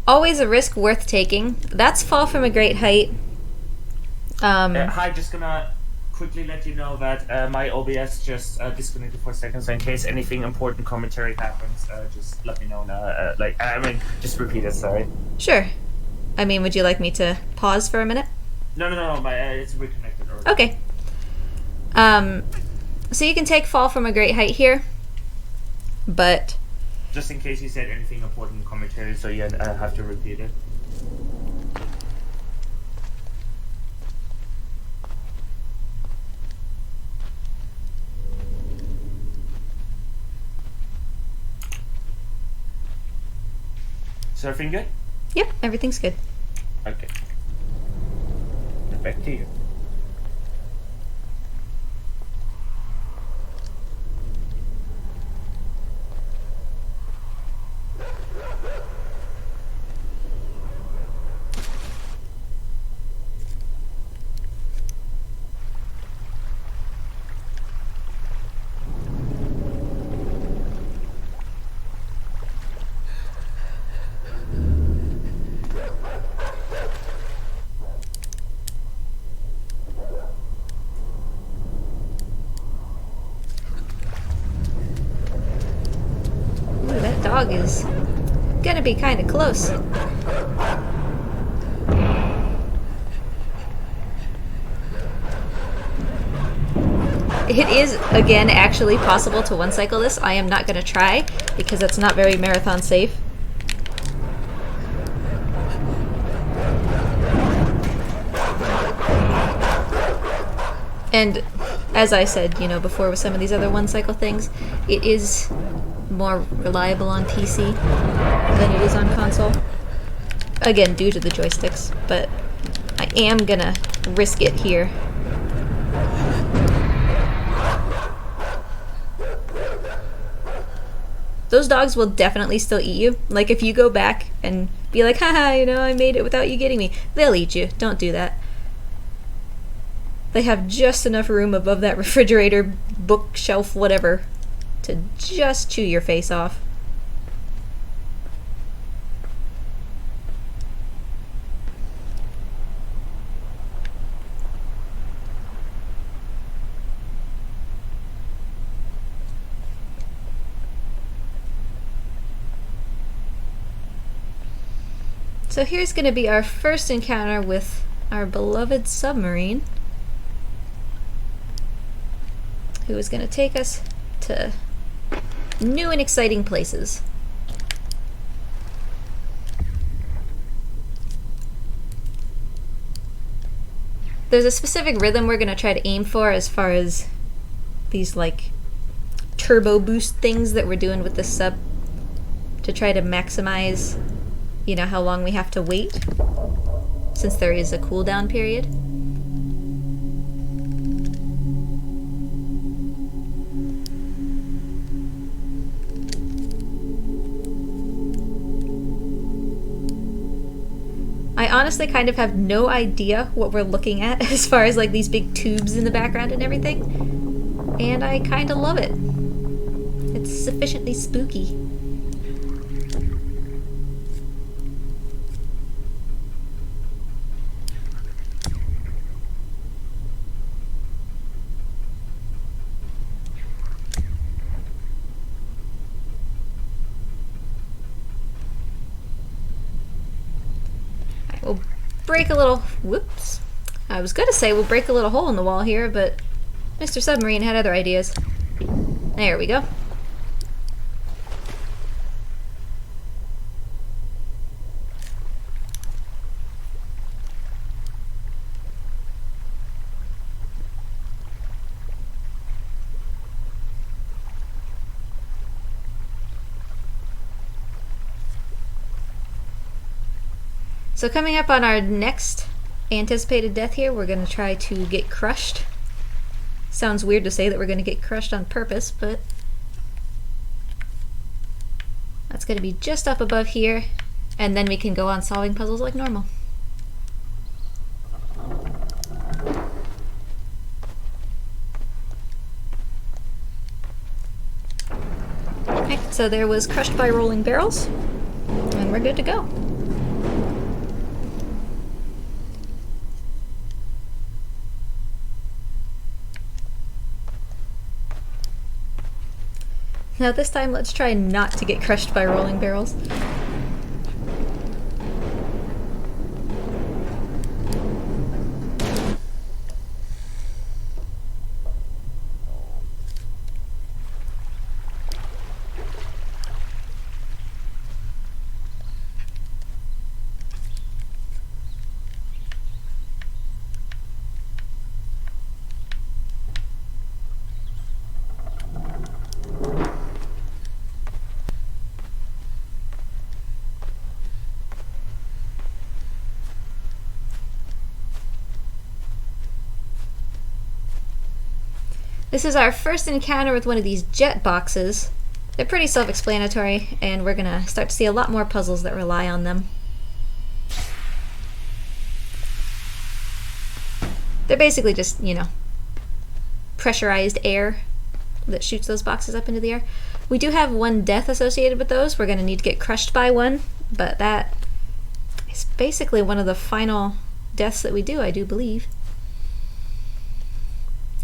always a risk worth taking. That's fall from a great height. Hi, just gonna quickly let you know that my OBS just disconnected for a second, so in case anything important commentary happens, just let me know now. Just repeat it, sorry. Sure. I mean, would you like me to pause for a minute? No, it's reconnected already. Okay. So you can take fall from a great height here, but... Just in case you said anything important commentary, so you have to repeat it. Surfing good? Yep, everything's good. Okay. Back to you. Ooh, that dog is gonna be kind of close. It is, again, actually possible to one-cycle this. I am not going to try, because that's not very marathon safe. And as I said, you know, before with some of these other one-cycle things, it is more reliable on PC than it is on console. Again, due to the joysticks, but I am gonna risk it here. Those dogs will definitely still eat you. Like, if you go back and be like, haha, you know, I made it without you getting me, they'll eat you. Don't do that. They have just enough room above that refrigerator, bookshelf, whatever, to just chew your face off. So here's going to be our first encounter with our beloved submarine, who is going to take us to new and exciting places. There's a specific rhythm we're going to try to aim for as far as these, like, turbo boost things that we're doing with this sub to try to maximize, you know, how long we have to wait, since there is a cooldown period. I honestly kind of have no idea what we're looking at as far as like these big tubes in the background and everything, and I kind of love it. It's sufficiently spooky. We'll break a little, whoops. I was gonna say we'll break a little hole in the wall here, but Mr. Submarine had other ideas. There we go. So coming up on our next anticipated death here, we're going to try to get crushed. Sounds weird to say that we're going to get crushed on purpose, but that's going to be just up above here, and then we can go on solving puzzles like normal. Okay, so there was crushed by rolling barrels, and we're good to go. Now this time, let's try not to get crushed by rolling barrels. This is our first encounter with one of these jet boxes. They're pretty self-explanatory, and we're gonna start to see a lot more puzzles that rely on them. They're basically just, you know, pressurized air that shoots those boxes up into the air. We do have one death associated with those. We're gonna need to get crushed by one, but that is basically one of the final deaths that we do, I do believe.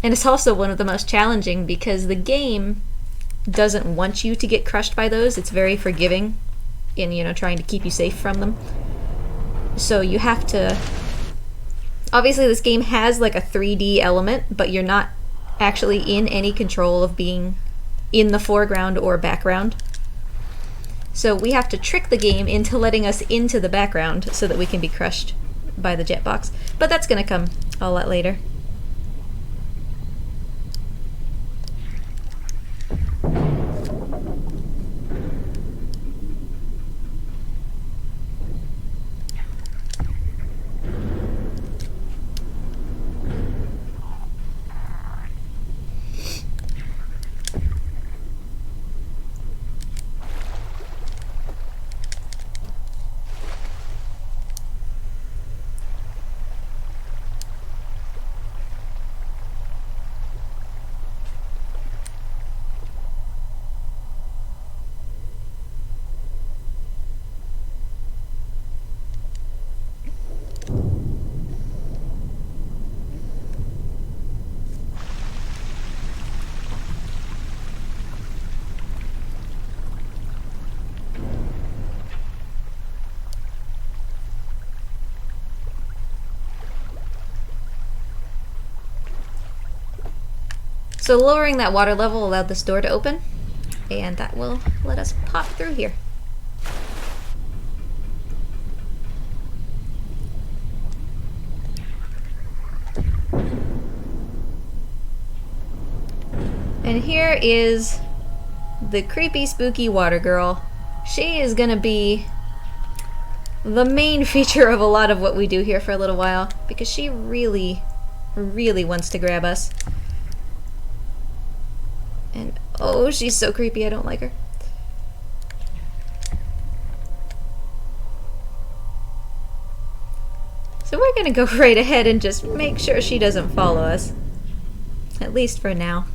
And it's also one of the most challenging because the game doesn't want you to get crushed by those. It's very forgiving in, you know, trying to keep you safe from them. So you have to... Obviously this game has like a 3D element, but you're not actually in any control of being in the foreground or background. So we have to trick the game into letting us into the background so that we can be crushed by the jet box. But that's gonna come a lot later. So lowering that water level allowed this door to open, and that will let us pop through here. And here is the creepy, spooky water girl. She is gonna be the main feature of a lot of what we do here for a little while, because she really, really wants to grab us. And oh, she's so creepy, I don't like her. So we're gonna go right ahead and just make sure she doesn't follow us. At least for now.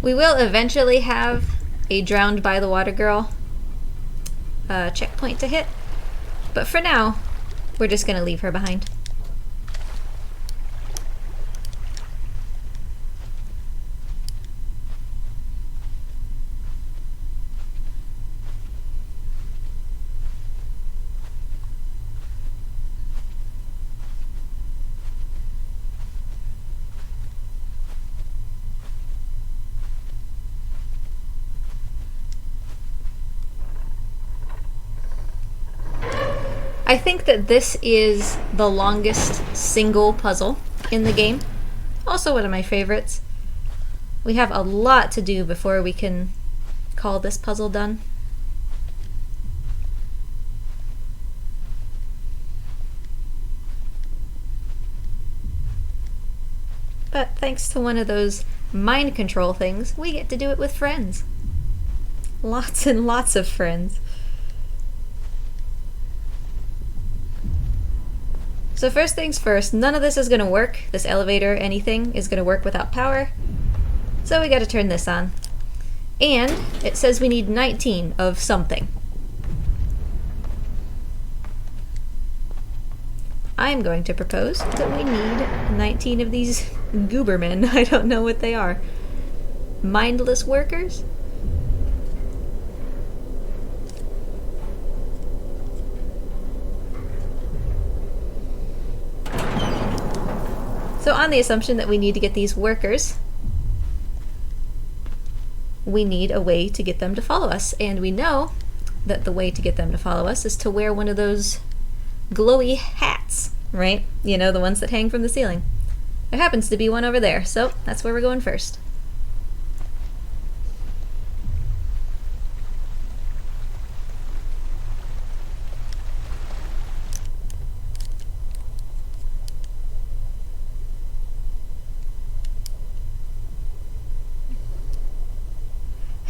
We will eventually have a drowned by the water girl checkpoint to hit, but for now we're just gonna leave her behind. I think that this is the longest single puzzle in the game. Also one of my favorites. We have a lot to do before we can call this puzzle done. But thanks to one of those mind control things, we get to do it with friends. Lots and lots of friends. So first things first, none of this is gonna work. This elevator, anything, is gonna work without power. So we gotta turn this on. And it says we need 19 of something. I'm going to propose that we need 19 of these goobermen. I don't know what they are. Mindless workers? So on the assumption that we need to get these workers, we need a way to get them to follow us. And we know that the way to get them to follow us is to wear one of those glowy hats, right? You know, the ones that hang from the ceiling. There happens to be one over there, so that's where we're going first.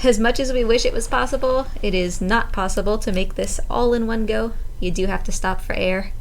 As much as we wish it was possible, it is not possible to make this all in one go. You do have to stop for air.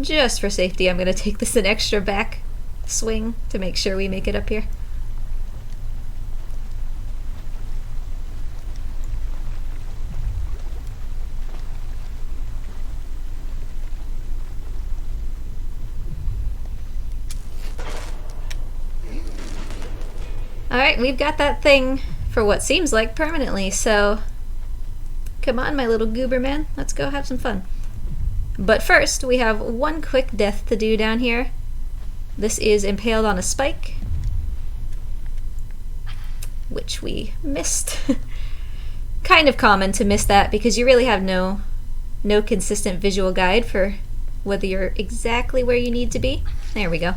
Just for safety, I'm going to take this an extra back swing to make sure we make it up here. Alright, we've got that thing for what seems like permanently, so come on, my little goober man, let's go have some fun. But first, we have one quick death to do down here. This is impaled on a spike, which we missed. Kind of common to miss that because you really have no consistent visual guide for whether you're exactly where you need to be. There we go.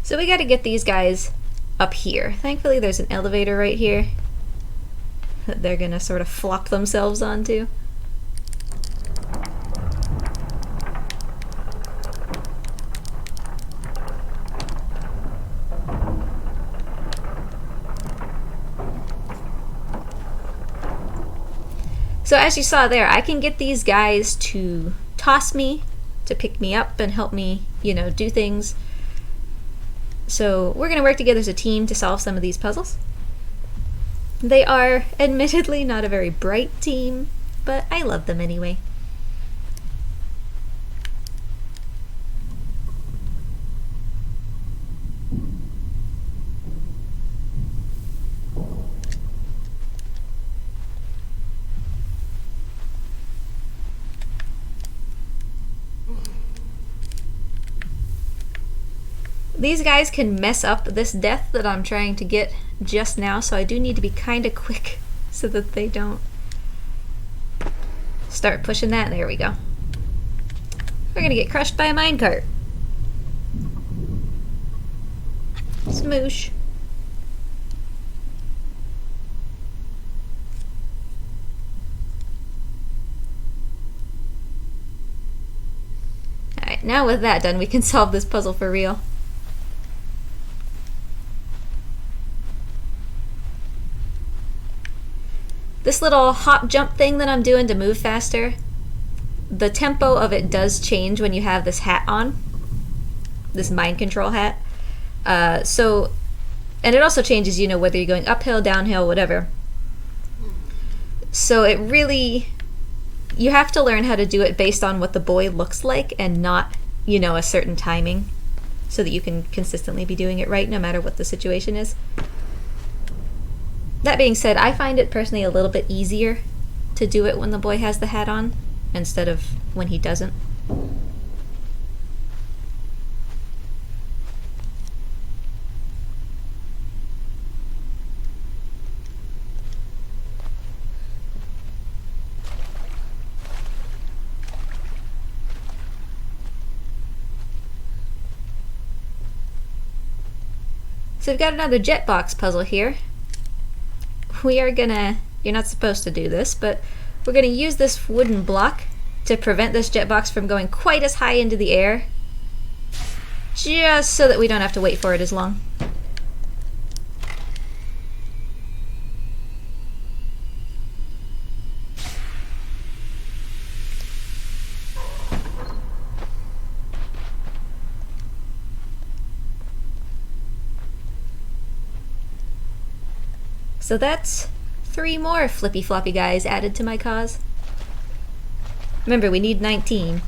So we gotta get these guys up here. Thankfully there's an elevator right here that they're gonna sort of flop themselves onto. So as you saw there, I can get these guys to toss me, to pick me up and help me, you know, do things. So we're going to work together as a team to solve some of these puzzles. They are admittedly not a very bright team, but I love them anyway. These guys can mess up this death that I'm trying to get just now, so I do need to be kind of quick so that they don't start pushing that. There we go. We're gonna get crushed by a minecart. Smoosh. Alright, now with that done, we can solve this puzzle for real. This little hop jump thing that I'm doing to move faster, the tempo of it does change when you have this hat on, this mind control hat. And it also changes, you know, whether you're going uphill, downhill, whatever. So it really, you have to learn how to do it based on what the boy looks like and not, you know, a certain timing, so that you can consistently be doing it right no matter what the situation is. That being said, I find it personally a little bit easier to do it when the boy has the hat on instead of when he doesn't. So we've got another jet box puzzle here. We are gonna, you're not supposed to do this, but we're gonna use this wooden block to prevent this jet box from going quite as high into the air, just so that we don't have to wait for it as long. So that's 3 more flippy floppy guys added to my cause. Remember, we need 19.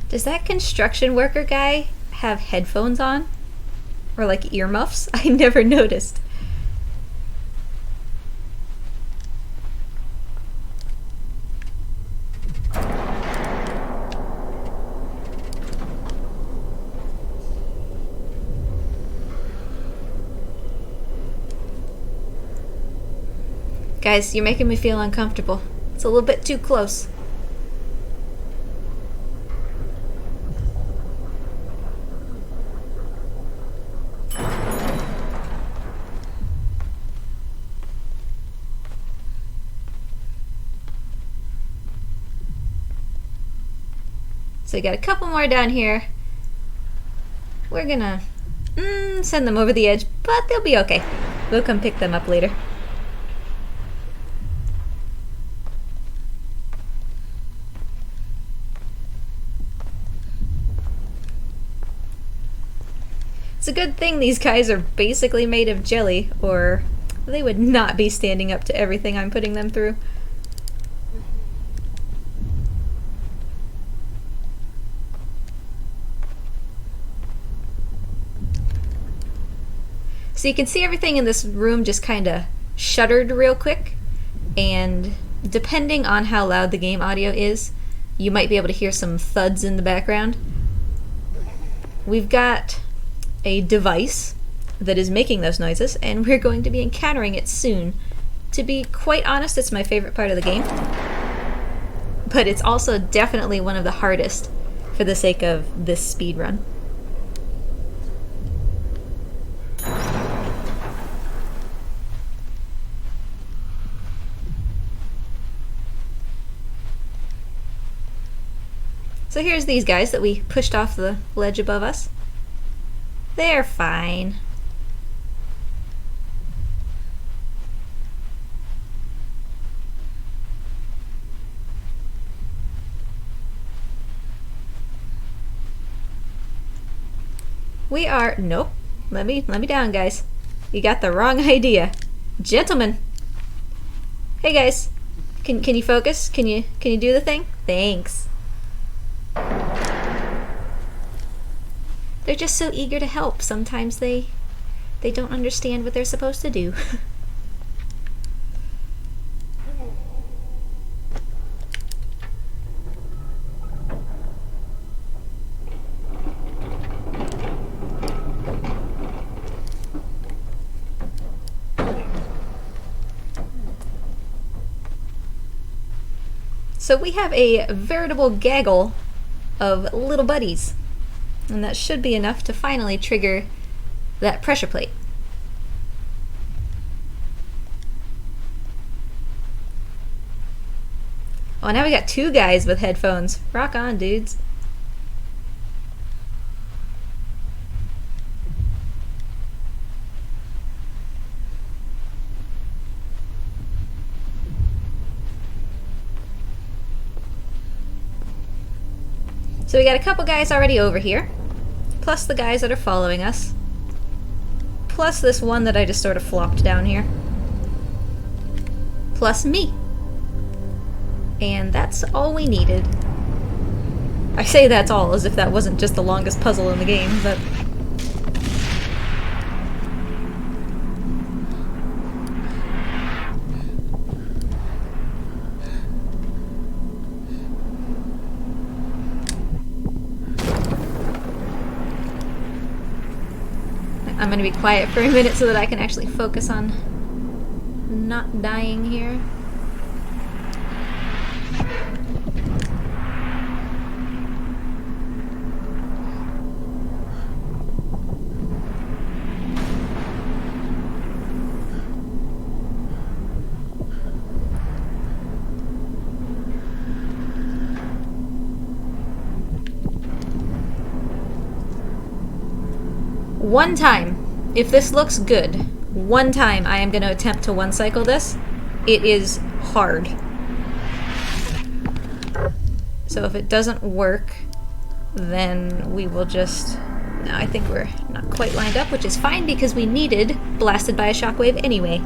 Does that construction worker guy have headphones on? Or like earmuffs? I never noticed. Guys, you're making me feel uncomfortable. It's a little bit too close. So we got a couple more down here. We're gonna send them over the edge, but they'll be okay. We'll come pick them up later. It's a good thing these guys are basically made of jelly, or they would not be standing up to everything I'm putting them through. So you can see everything in this room just kind of shuddered real quick, and depending on how loud the game audio is, you might be able to hear some thuds in the background. We've got a device that is making those noises, and we're going to be encountering it soon. To be quite honest, it's my favorite part of the game, but it's also definitely one of the hardest for the sake of this speed run. So here's these guys that we pushed off the ledge above us. They're fine. We are, nope. Let me down, guys. You got the wrong idea. Gentlemen. Hey guys. Can you focus? Can you do the thing? Thanks. They're just so eager to help. Sometimes they don't understand what they're supposed to do. So we have a veritable gaggle of little buddies, and that should be enough to finally trigger that pressure plate. Oh, now we got 2 guys with headphones. Rock on, dudes. So we got a couple guys already over here, plus the guys that are following us, plus this one that I just sort of flopped down here, plus me. And that's all we needed. I say that's all as if that wasn't just the longest puzzle in the game, but... I'm gonna be quiet for a minute so that I can actually focus on not dying here. One time, if this looks good, one time I am going to attempt to one cycle this. It is hard. So if it doesn't work, then we will just... No, I think we're not quite lined up, which is fine because we needed Blasted by a Shockwave anyway.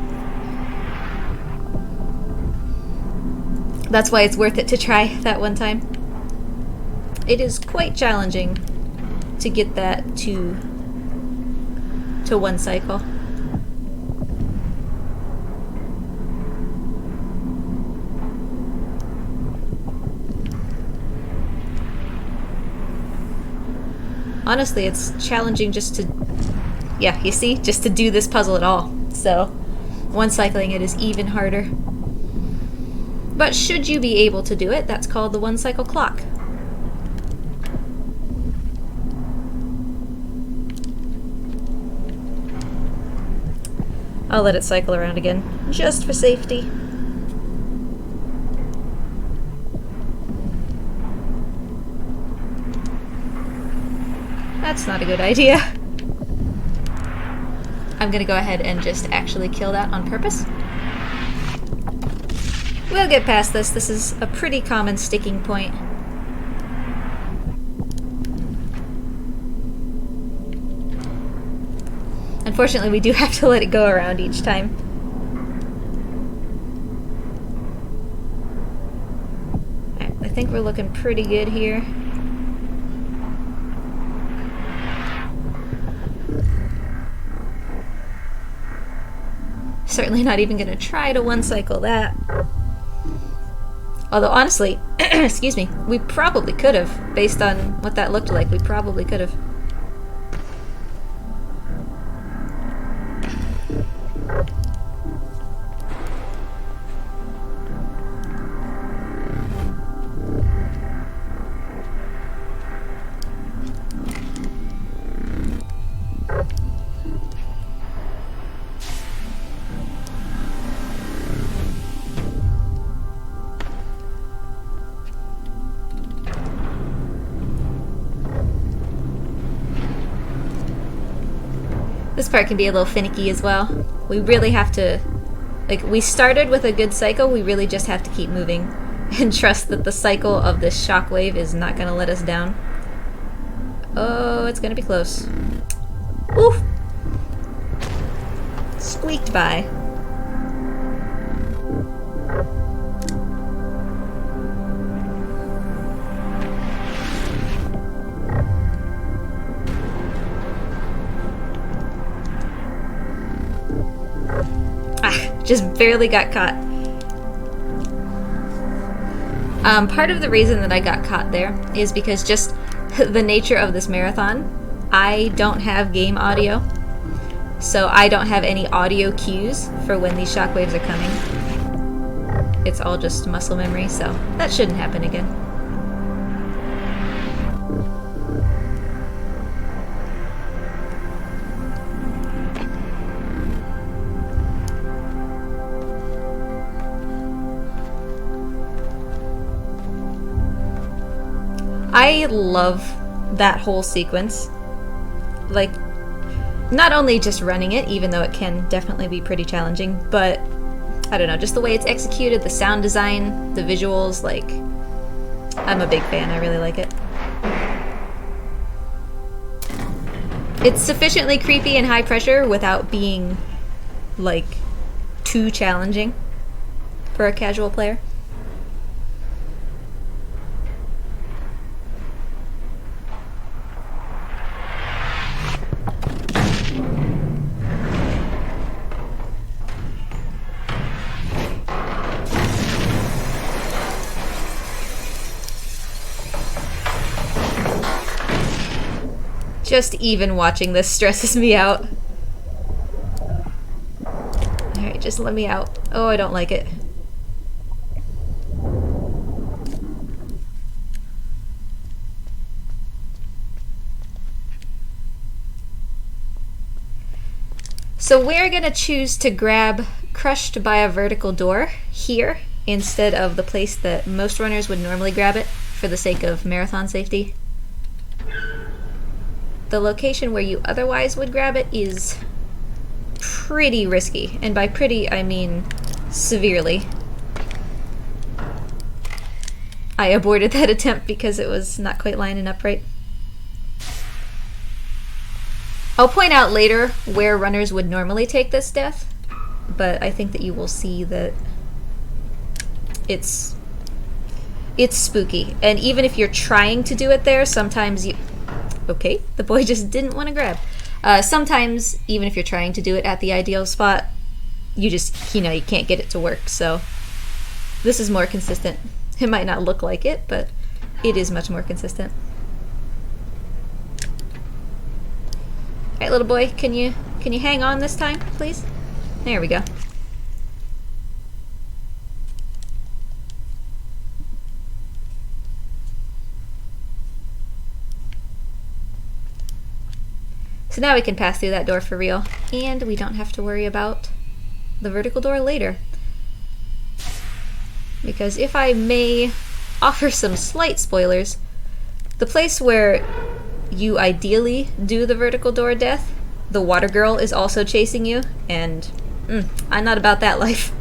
That's why it's worth it to try that one time. It is quite challenging to get that to one cycle. Honestly, it's challenging just to, yeah, you see, just to do this puzzle at all. So, one cycling it is even harder. But should you be able to do it, that's called the one cycle clock. I'll let it cycle around again, just for safety. That's not a good idea. I'm gonna go ahead and just actually kill that on purpose. We'll get past this. This is a pretty common sticking point. Unfortunately, we do have to let it go around each time. Alright, I think we're looking pretty good here. Certainly not even gonna try to one cycle that. Although honestly, excuse me, we probably could have, based on what that looked like. We probably could have. This part can be a little finicky as well. We really have to, like, we started with a good cycle, we really just have to keep moving and trust that the cycle of this shockwave is not gonna let us down. Oh, it's gonna be close. Oof! Squeaked by. Just barely got caught. Part of the reason that I got caught there is because just the nature of this marathon, I don't have game audio, so I don't have any audio cues for when these shockwaves are coming. It's all just muscle memory, so that shouldn't happen again. I love that whole sequence. Like, not only just running it, even though it can definitely be pretty challenging, but I don't know, just the way it's executed, the sound design, the visuals, like, I'm a big fan. I really like it. It's sufficiently creepy and high pressure without being, like, too challenging for a casual player. Just even watching this stresses me out. just let me out. Oh, I don't like it. So we're gonna choose to grab Crushed by a Vertical Door here instead of the place that most runners would normally grab it for the sake of marathon safety. The location where you otherwise would grab it is pretty risky, and by pretty I mean severely. I aborted that attempt because it was not quite lining up right. I'll point out later where runners would normally take this death, but I think that you will see that it's spooky. And even if you're trying to do it there, sometimes you... Okay, the boy just didn't want to grab. Sometimes, even if you're trying to do it at the ideal spot, you just, you can't get it to work, so this is more consistent. It might not look like it, but it is much more consistent. Alright, little boy, can you hang on this time, please? There we go. So now we can pass through that door for real, and we don't have to worry about the vertical door later. Because if I may offer some slight spoilers, the place where you ideally do the vertical door death, the water girl is also chasing you, and I'm not about that life.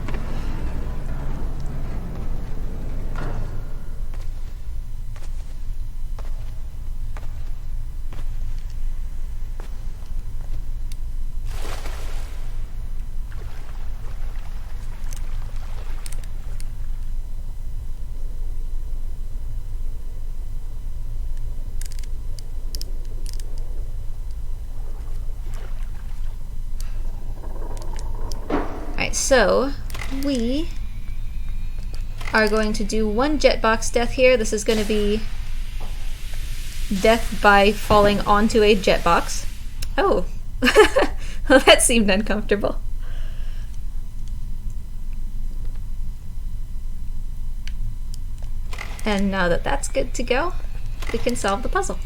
So, we are going to do one jetbox death here. This is going to be death by falling onto a jetbox. Oh, well, that seemed uncomfortable. And now that that's good to go, we can solve the puzzle.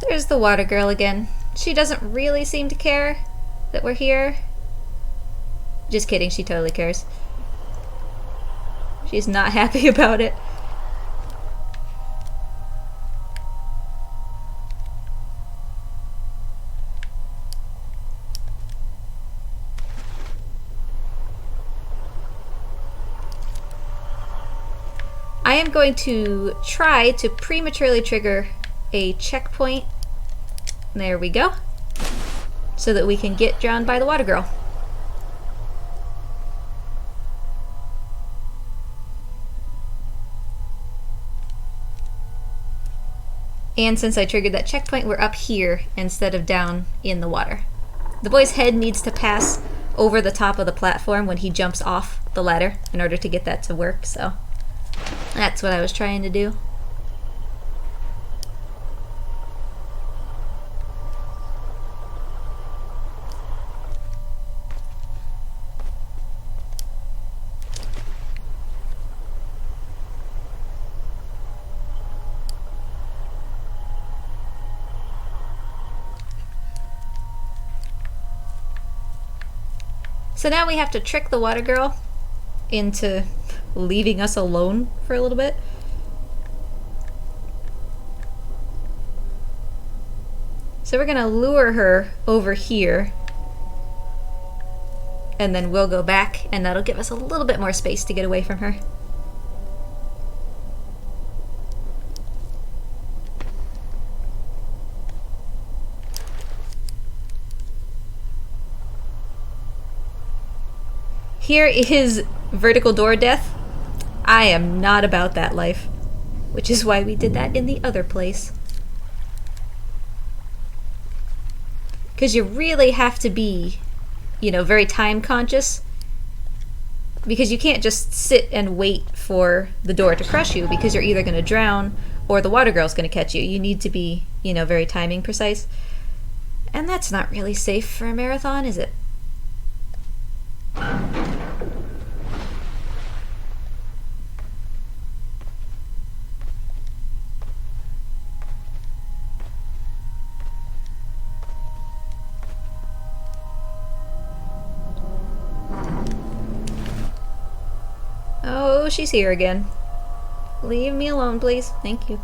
There's the water girl again. She doesn't really seem to care that we're here. Just kidding, she totally cares. She's not happy about it. I am going to try to prematurely trigger a checkpoint. There we go. So that we can get drowned by the water girl. And since I triggered that checkpoint, we're up here instead of down in the water. The boy's head needs to pass over the top of the platform when he jumps off the ladder in order to get that to work, so that's what I was trying to do. So now we have to trick the water girl into leaving us alone for a little bit. So we're gonna lure her over here, and then we'll go back, and that'll give us a little bit more space to get away from her. Here is vertical door death, I am not about that life. Which is why we did that in the other place. Because you really have to be, you know, very time conscious. Because you can't just sit and wait for the door to crush you, because you're either going to drown or the water girl's going to catch you. You need to be, you know, very timing precise. And that's not really safe for a marathon, is it? Oh, she's here again. Leave me alone, please. Thank you.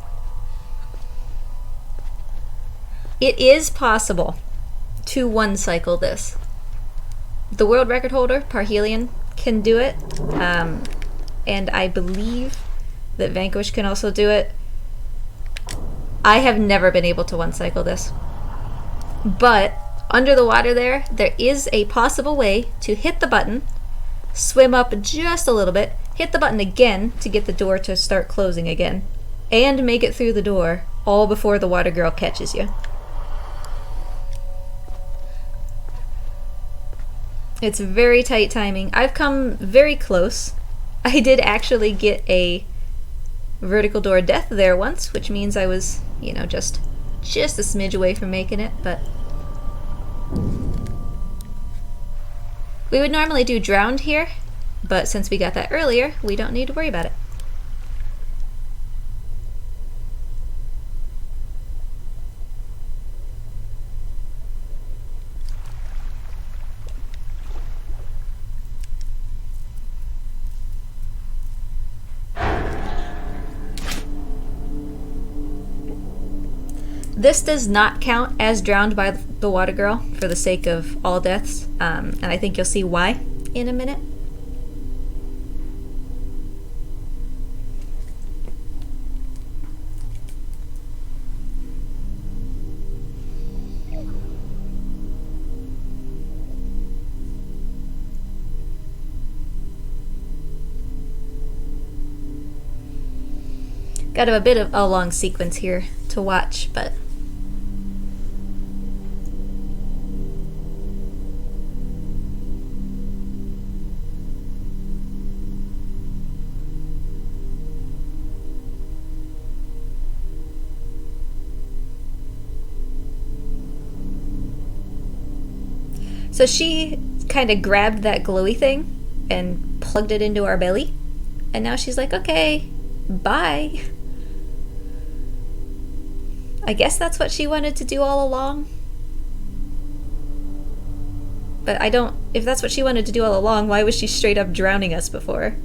It is possible to one-cycle this. The world record holder, Parhelion, can do it. And I believe that Vanquish can also do it. I have never been able to one-cycle this. But under the water there is a possible way to hit the button, swim up just a little bit, hit the button again to get the door to start closing again, and make it through the door all before the water girl catches you. It's very tight timing. I've come very close. I did actually get a vertical door death there once, which means I was, you know, just a smidge away from making it, but we would normally do drowned here, but since we got that earlier, we don't need to worry about it. This does not count as drowned by the water girl for the sake of all deaths, and I think you'll see why in a minute. Got a bit of a long sequence here to watch, but so she kind of grabbed that glowy thing and plugged it into our belly, and now she's like, okay, bye. I guess that's what she wanted to do all along. But I don't... If that's what she wanted to do all along, why was she straight up drowning us before?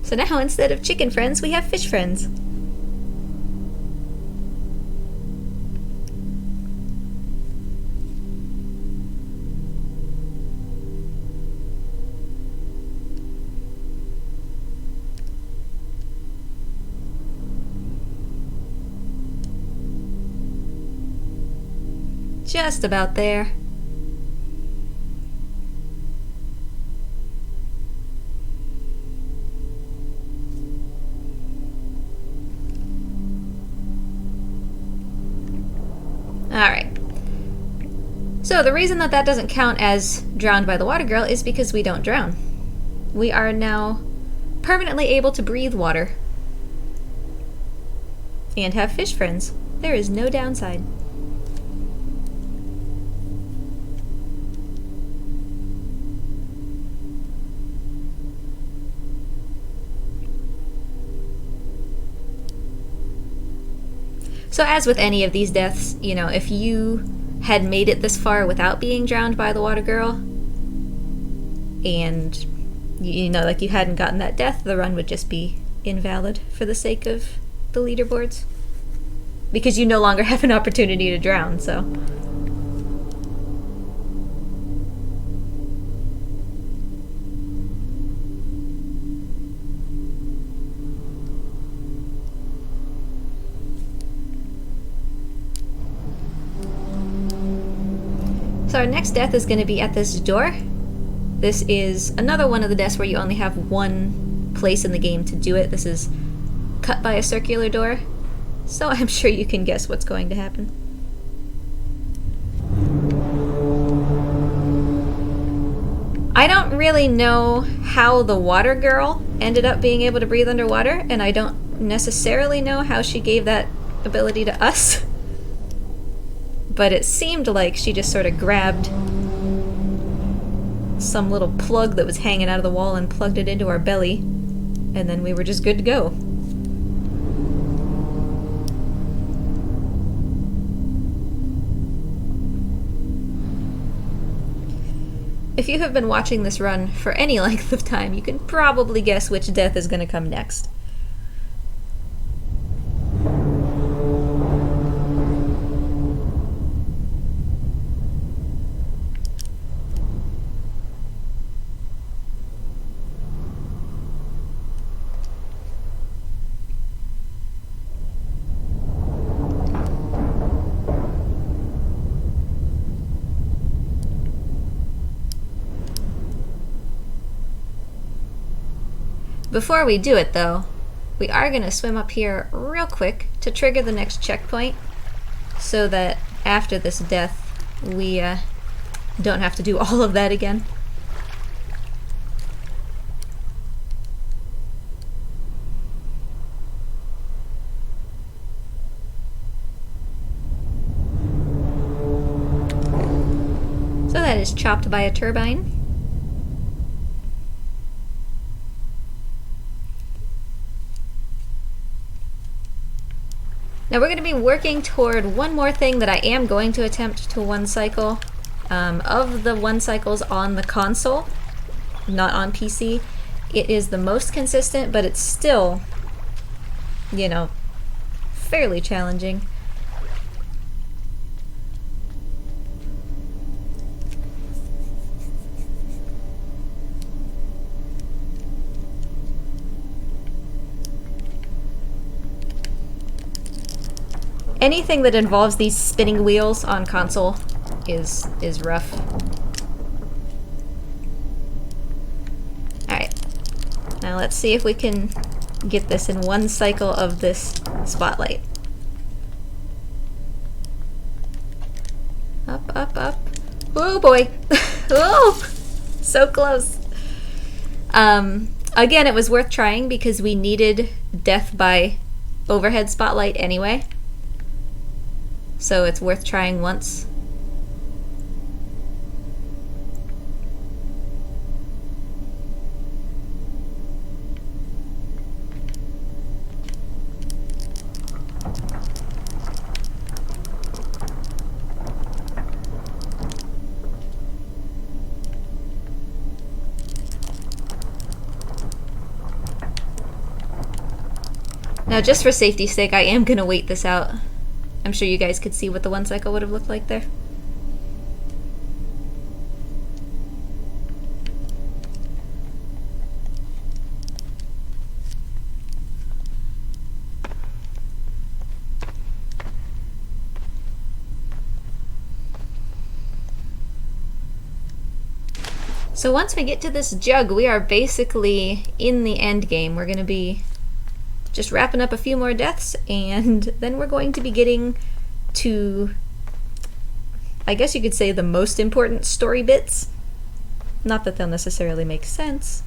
So now, instead of chicken friends, we have fish friends. Just about there. Alright. So the reason that doesn't count as drowned by the water girl is because we don't drown. We are now permanently able to breathe water. And have fish friends. There is no downside. So as with any of these deaths, you know, if you had made it this far without being drowned by the water girl, and, you know, like you hadn't gotten that death, the run would just be invalid for the sake of the leaderboards. Because you no longer have an opportunity to drown, so... So our next death is going to be at this door. This is another one of the deaths where you only have one place in the game to do it. This is cut by a circular door, so I'm sure you can guess what's going to happen. I don't really know how the water girl ended up being able to breathe underwater, and I don't necessarily know how she gave that ability to us. But it seemed like she just sort of grabbed some little plug that was hanging out of the wall and plugged it into our belly, and then we were just good to go. If you have been watching this run for any length of time, you can probably guess which death is going to come next. Before we do it, though, we are going to swim up here real quick to trigger the next checkpoint, so that after this death, we don't have to do all of that again. So that is chopped by a turbine. Now we're going to be working toward one more thing that I am going to attempt to one cycle. Of the one cycles on the console, not on PC, it is the most consistent, but it's still, you know, fairly challenging. Anything that involves these spinning wheels on console is rough. Alright. Now let's see if we can get this in one cycle of this spotlight. Up, up, up. Oh boy! Oh! So close! Again, it was worth trying because we needed death by overhead spotlight anyway. So it's worth trying once. Now, just for safety's sake, I am gonna wait this out. I'm sure you guys could see what the one cycle would have looked like there. So once we get to this jug, we are basically in the end game. We're going to be just wrapping up a few more deaths, and then we're going to be getting to, I guess you could say, the most important story bits. Not that they'll necessarily make sense,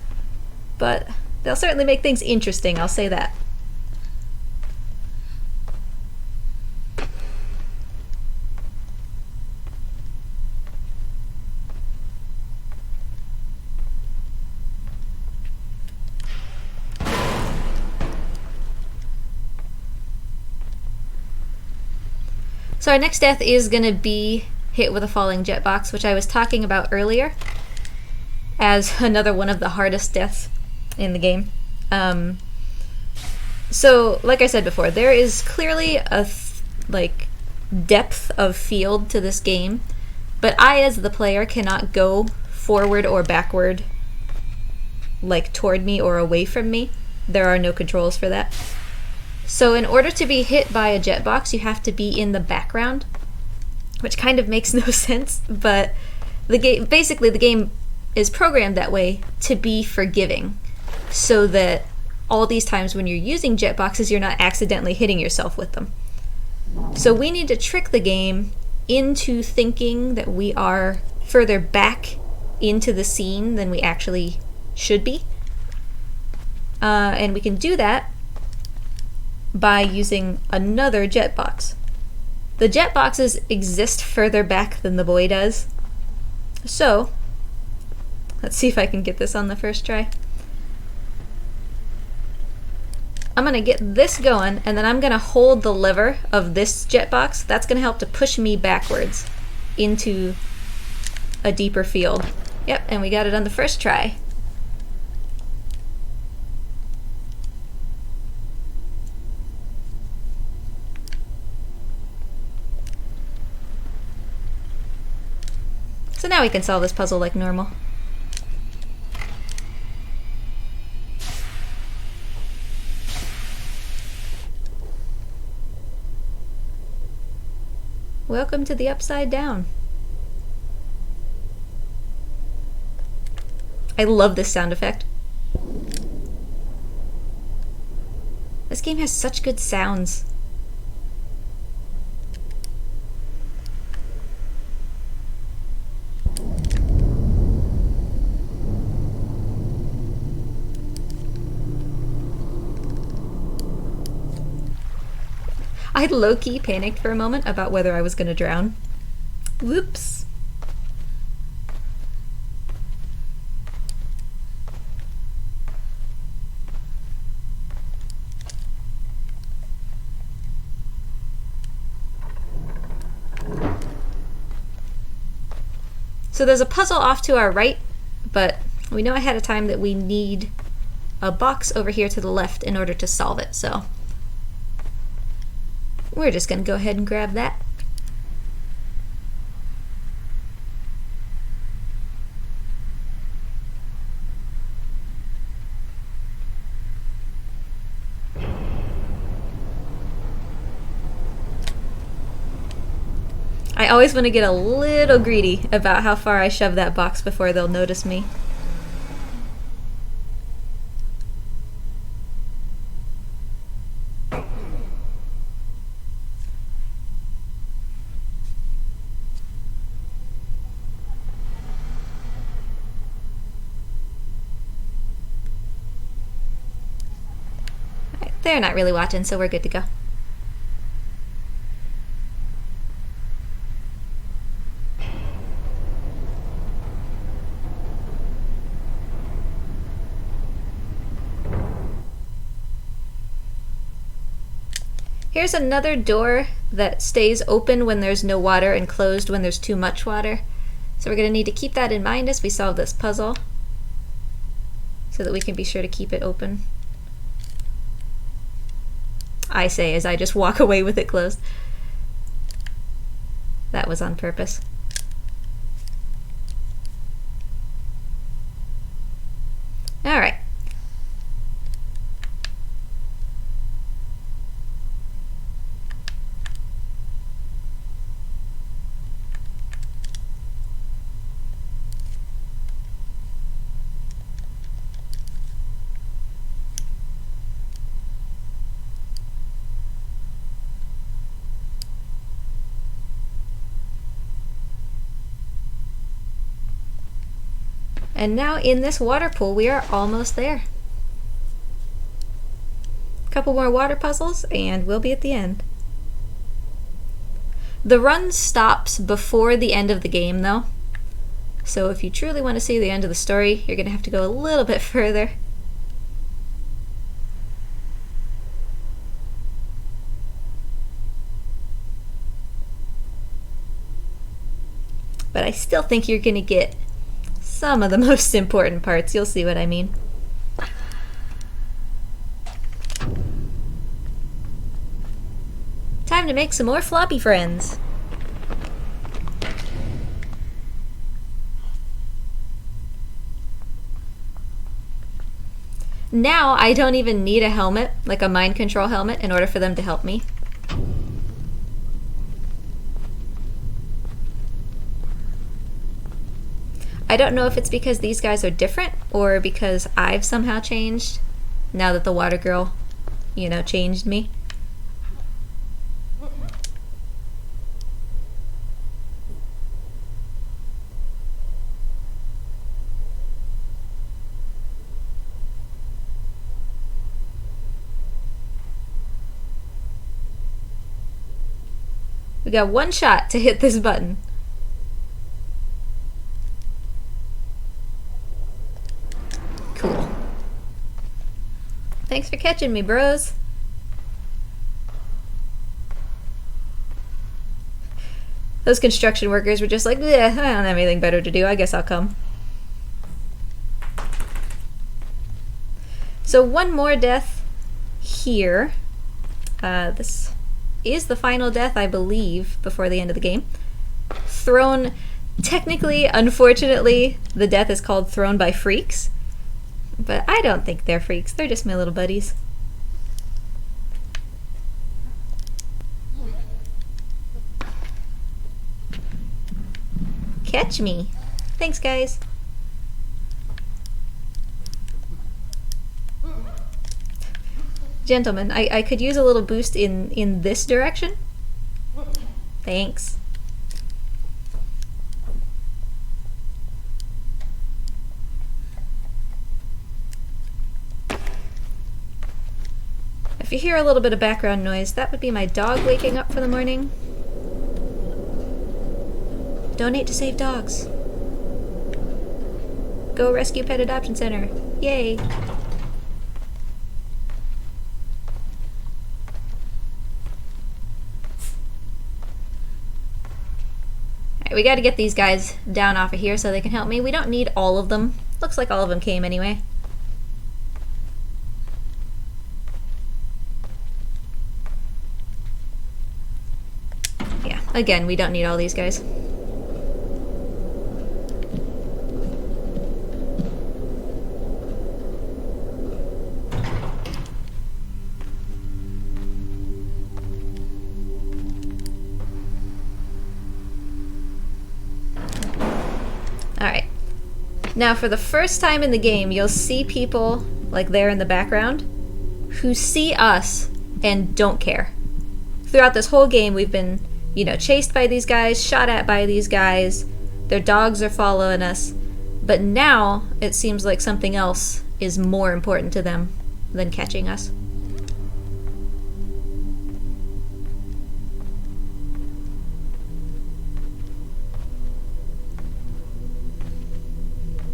but they'll certainly make things interesting, I'll say that. So our next death is going to be hit with a falling jet box, which I was talking about earlier as another one of the hardest deaths in the game. So, like I said before, there is clearly a depth of field to this game, but I, as the player, cannot go forward or backward, like toward me or away from me. There are no controls for that. So in order to be hit by a jet box, you have to be in the background. which kind of makes no sense, but basically the game is programmed that way to be forgiving, so that all these times when you're using jet boxes, you're not accidentally hitting yourself with them. So we need to trick the game into thinking that we are further back into the scene than we actually should be. And we can do that by using another jet box. The jet boxes exist further back than the boy does. So, let's see if I can get this on the first try. I'm gonna get this going, and then I'm gonna hold the lever of this jet box. That's gonna help to push me backwards into a deeper field. Yep, and we got it on the first try. So now we can solve this puzzle like normal. Welcome to the Upside Down. I love this sound effect. This game has such good sounds. I low-key panicked for a moment about whether I was gonna drown. Whoops. So there's a puzzle off to our right, but we know ahead of time that we need a box over here to the left in order to solve it, so we're just going to go ahead and grab that. I always want to get a little greedy about how far I shove that box before they'll notice me. They're not really watching, so we're good to go. Here's another door that stays open when there's no water and closed when there's too much water. So we're going to need to keep that in mind as we solve this puzzle, so that we can be sure to keep it open. I say as I just walk away with it closed. That was on purpose. All right. And now in this water pool, we are almost there. A couple more water puzzles and we'll be at the end. The run stops before the end of the game though. So if you truly want to see the end of the story, you're going to have to go a little bit further. But I still think you're going to get some of the most important parts. You'll see what I mean. Time to make some more floppy friends. Now I don't even need a helmet, like a mind control helmet, in order for them to help me. I don't know if it's because these guys are different or because I've somehow changed now that the water girl, you know, changed me. We got one shot to hit this button. Cool. Thanks for catching me, bros. Those construction workers were just like, yeah, I don't have anything better to do. I guess I'll come. So one more death here. This is the final death, I believe, before the end of the game. Thrown, technically, unfortunately, the death is called thrown by freaks. But I don't think they're freaks. They're just my little buddies. Catch me. Thanks, guys. Gentlemen, I could use a little boost in this direction. Thanks. If you hear a little bit of background noise, that would be my dog waking up for the morning. Donate to save dogs. Go Rescue Pet Adoption Center. Yay. We gotta get these guys down off of here so they can help me. We don't need all of them. Looks like all of them came anyway. Yeah, again, we don't need all these guys. Alright. Now for the first time in the game, you'll see people, like there in the background, who see us and don't care. Throughout this whole game, we've been, you know, chased by these guys, shot at by these guys, their dogs are following us, but now it seems like something else is more important to them than catching us.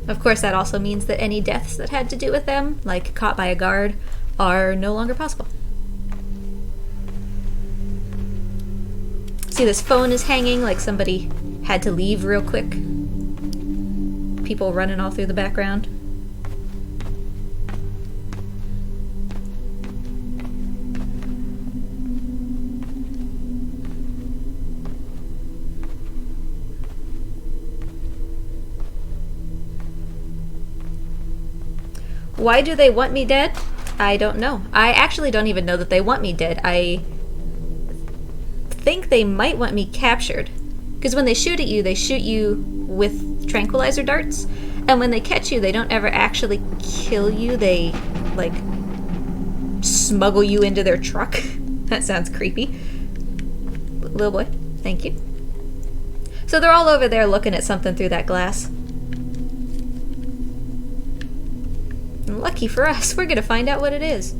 Of course, that also means that any deaths that had to do with them, like caught by a guard, are no longer possible. See, this phone is hanging like somebody had to leave real quick. People running all through the background. Why do they want me dead? I don't know. I actually don't even know that they want me dead. I think they might want me captured. Because when they shoot at you, they shoot you with tranquilizer darts. And when they catch you, they don't ever actually kill you. They, like, smuggle you into their truck. That sounds creepy. Little boy, thank you. So they're all over there looking at something through that glass. And lucky for us, we're gonna find out what it is.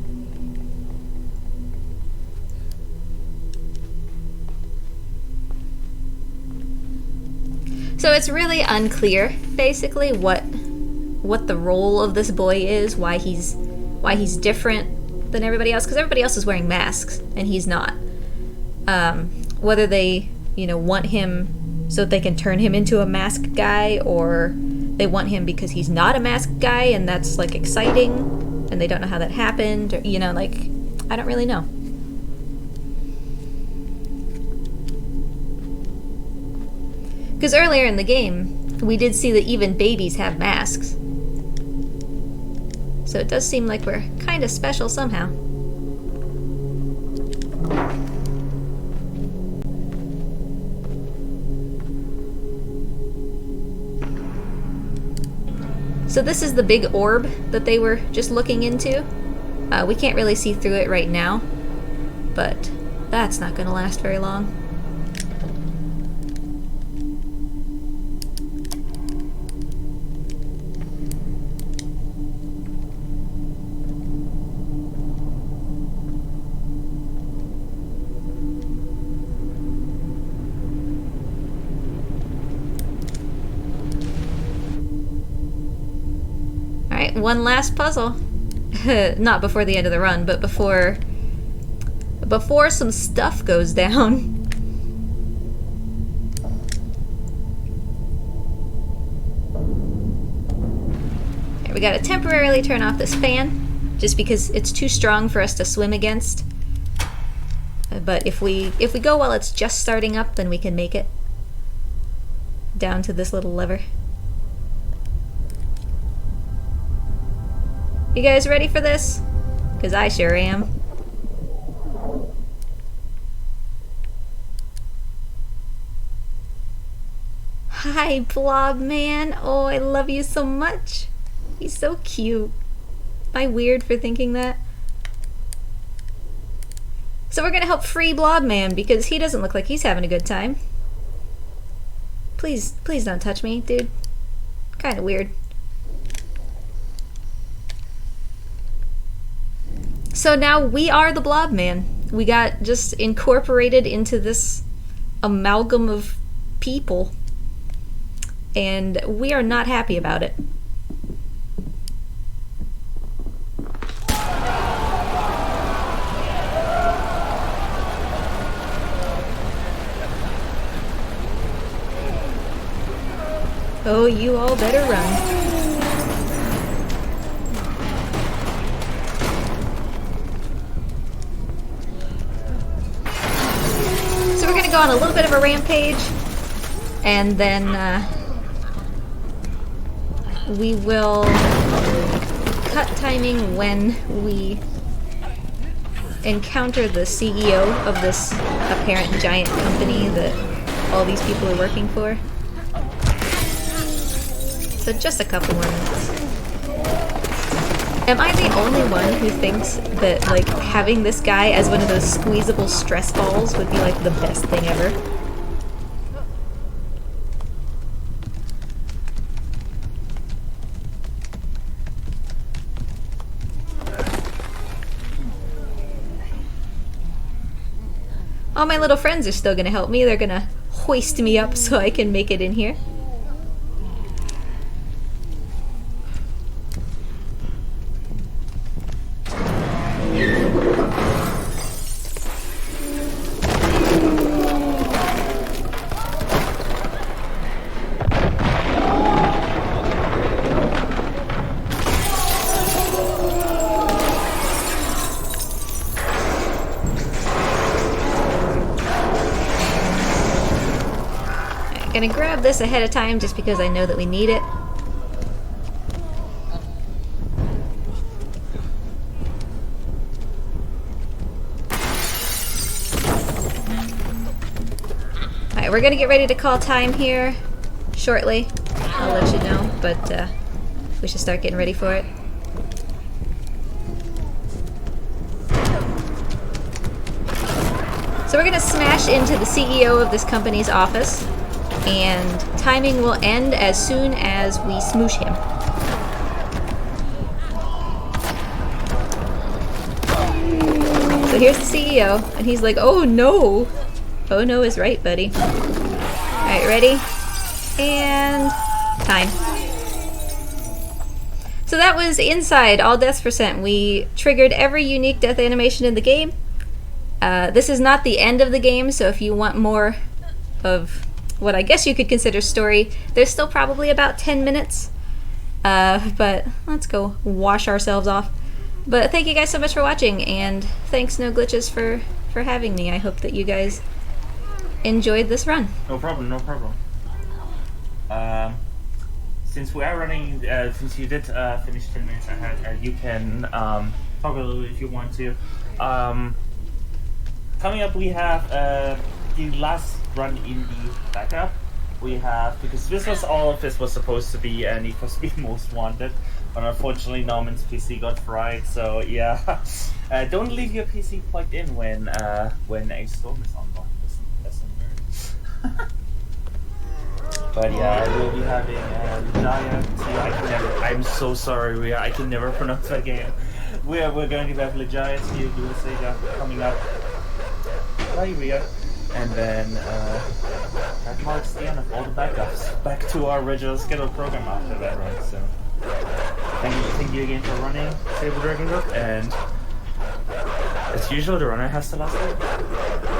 So it's really unclear, basically, what the role of this boy is, why he's different than everybody else, because everybody else is wearing masks and he's not. Whether they, you know, want him so that they can turn him into a masked guy, or they want him because he's not a masked guy and that's, like, exciting and they don't know how that happened, or, you know, like, I don't really know. Because earlier in the game, we did see that even babies have masks. So it does seem like we're kind of special somehow. So this is the big orb that they were just looking into. We can't really see through it right now, but that's not going to last very long. Alright, one last puzzle. Not before the end of the run, but before some stuff goes down. Okay, we gotta temporarily turn off this fan, just because it's too strong for us to swim against. But if we go while it's just starting up, then we can make it down to this little lever. You guys ready for this? Because I sure am. Hi, Blob Man. Oh, I love you so much. He's so cute. Am I weird for thinking that? So we're gonna help free Blob Man because he doesn't look like he's having a good time. Please don't touch me, dude. Kinda weird. So now we are the Blob Man. We got just incorporated into this amalgam of people. And we are not happy about it. Oh, you all better run. So we're gonna go on a little bit of a rampage, and then we will cut timing when we encounter the CEO of this apparent giant company that all these people are working for. So just a couple more minutes. Am I the only one who thinks that, like, having this guy as one of those squeezable stress balls would be, like, the best thing ever? All my little friends are still gonna help me. They're gonna hoist me up so I can make it in here. Gonna grab this ahead of time just because I know that we need it. Alright, we're gonna get ready to call time here shortly. I'll let you know, but we should start getting ready for it. So we're gonna smash into the CEO of this company's office, and timing will end as soon as we smoosh him. So here's the CEO, and he's like, oh no! Oh no is right, buddy. Alright, ready? And time. So that was Inside, all deaths percent. We triggered every unique death animation in the game. This is not the end of the game, so if you want more of what I guess you could consider story, there's still probably about 10 minutes. But let's go wash ourselves off. But thank you guys so much for watching, and thanks No Glitches for having me. I hope that you guys enjoyed this run. No problem, no problem. Since we are running, since you did finish 10 minutes ahead, you can talk a little bit if you want to. Coming up, we have the last run in the backup, we have, because this was all of this was supposed to be Need for Speed Most Wanted, but unfortunately Norman's PC got fried. So yeah, don't leave your PC plugged in when a storm is online. That's a nerd. But yeah, I will be having Giant. I'm so sorry, Rhea. I can never pronounce that game. We're going to have Legiant here, Sega coming up. Bye, Rhea. And then that marks the end of all the backups. Back to our original scheduled program after that run. So thank you again for running SableDragonRook, and as usual, the runner has the last word.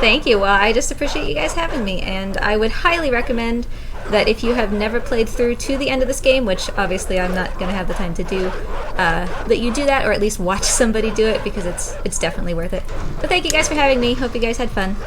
Thank you. Well, I just appreciate you guys having me, and I would highly recommend that if you have never played through to the end of this game, which obviously I'm not going to have the time to do, that you do that, or at least watch somebody do it, because it's definitely worth it. But thank you guys for having me. Hope you guys had fun.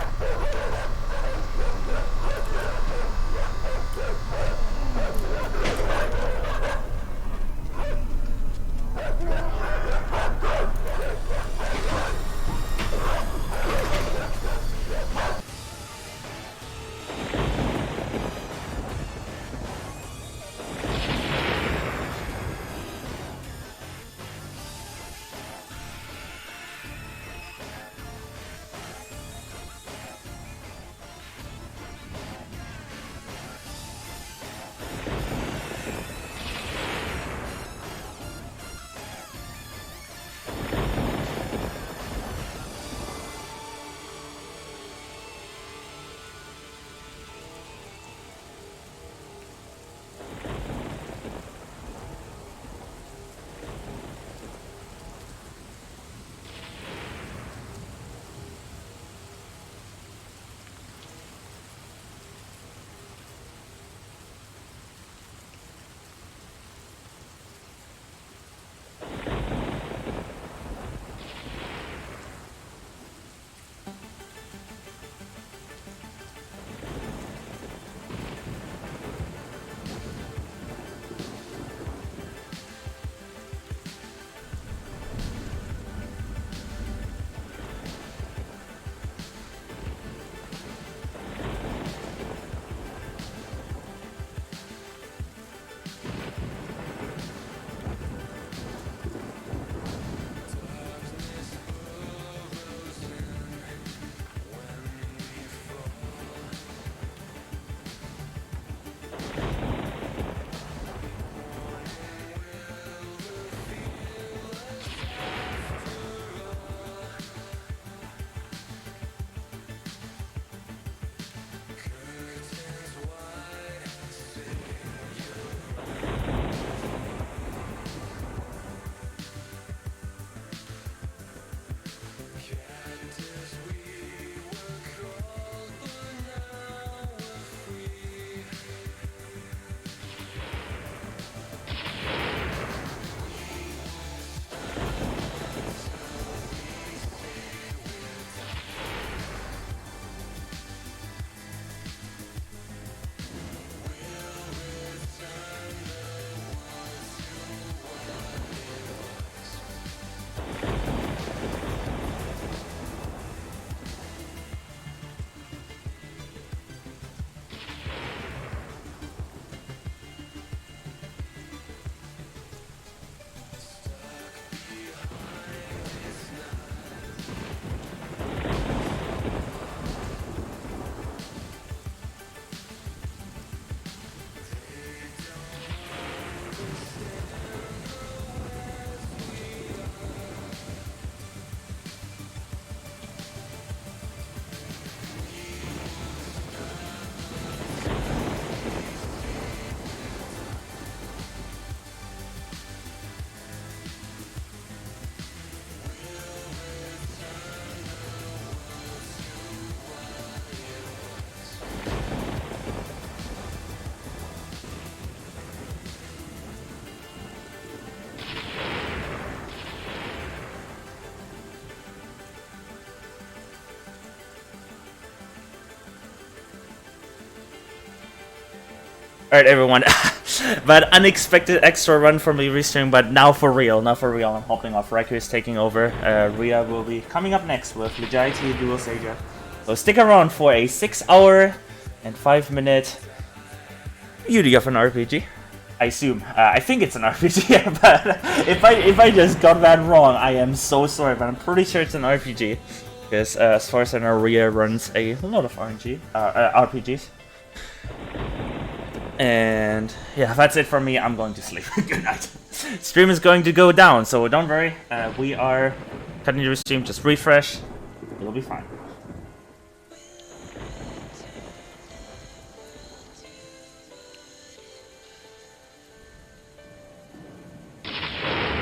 Alright, everyone. That unexpected extra run from the restream, but now for real, I'm hopping off. Reku is taking over. Rhea will be coming up next with Legiant Dual Saga. So stick around for a 6 hour and 5 minute beauty of an RPG. I assume. I think it's an RPG, but if I just got that wrong, I am so sorry. But I'm pretty sure it's an RPG, because as far as I know, Rhea runs a lot of RPGs. And yeah, that's it for me. I'm going to sleep. Good night. Stream is going to go down, so don't worry. We are cutting the stream. Just refresh. It'll be fine.